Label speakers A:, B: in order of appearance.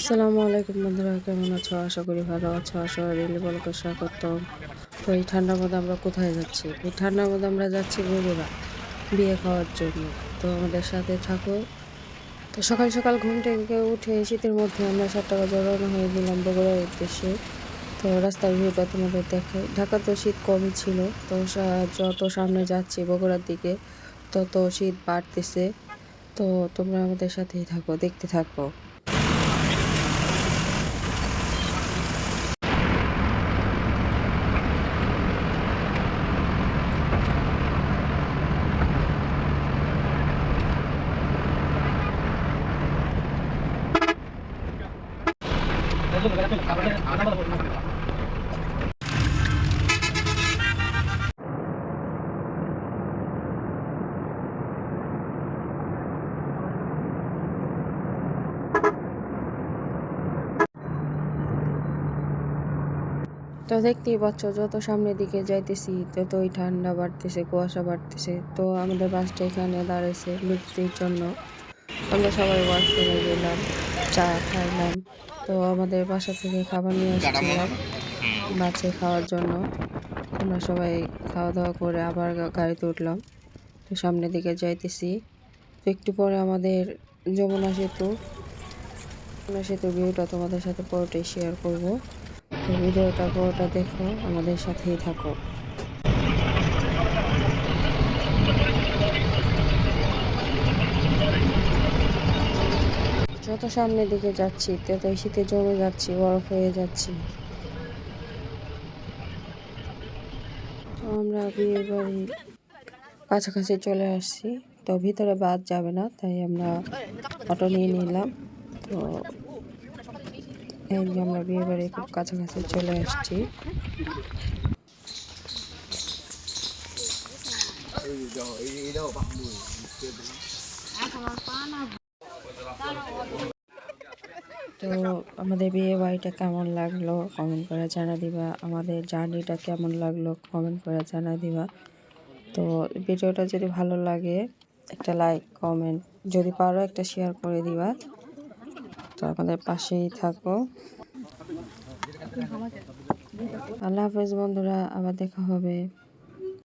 A: আসসালামু আলাইকুম বন্ধুরা, কেমন আছো? আশা করি ভালো আছো। রেলি বলকে স্বাগতম। তো এই ঠান্ডার মধ্যে আমরা কোথায় যাচ্ছি? এই ঠান্ডার মধ্যে আমরা যাচ্ছি বগুড়া বিয়ে খাওয়ার জন্য। তো আমাদের সাথে থাকো। তো সকাল সকাল ঘুম থেকে উঠে শীতের মধ্যে আমরা 7টা বাজে রওনা হয়ে গেলাম বগুড়ার উদ্দেশ্যে। তো রাস্তার ভিউটা তোমাদের দেখাই। ঢাকা তো শীত কমই ছিল, তো যত সামনে যাচ্ছি বগুড়ার দিকে তত শীত বাড়তেছে। তো তোমরা আমাদের সাথেই থাকো, দেখতে থাকো। তো দেখতেই পাচ্ছ, যত সামনের দিকে যাইতেছি ততই ঠান্ডা বাড়তেছে, কুয়াশা বাড়তেছে। তো আমাদের বাসটা এখানে দাঁড়াইছে বিরতির জন্য। আমরা সবাই ওয়াশরুমে গেলাম, চা খাইলাম। তো আমাদের বাসা থেকে খাবার নিয়ে আসছিলাম বাসে খাওয়ার জন্য। আমরা সবাই খাওয়া দাওয়া করে আবার গাড়িতে উঠলাম। তো সামনের দিকে যাইতেছি। তো একটু পরে আমাদের যমুনা সেতুর ভিউটা তোমাদের সাথে পুরোটাই শেয়ার করব। তো ভিডিওটা পুরোটা দেখো, আমাদের সাথেই থাকো। যত সামনের দিকে যাচ্ছি তত শীতে জমে যাচ্ছি, বরফ হয়ে যাচ্ছি। তো আমরা বিয়ে বাড়ির কাছাকাছি চলে আসছি। তো ভিতরে বাস যাবে না, তাই আমরা অটো নিয়ে নিলাম। তো এই যে আমরা বিয়ে বাড়ির খুব কাছাকাছি চলে আসছি। তো আমাদের বিয়ে বাড়িটা কেমন লাগলো কমেন্ট করে জানা দিবা। আমাদের জার্নিটা কেমন লাগলো কমেন্ট করে জানা দিবা। তো ভিডিওটা যদি ভালো লাগে একটা লাইক কমেন্ট, যদি পারো একটা শেয়ার করে দিবা। তো আমাদের পাশেই থাকো। আল্লাহ হাফেজ বন্ধুরা, আবার দেখা হবে।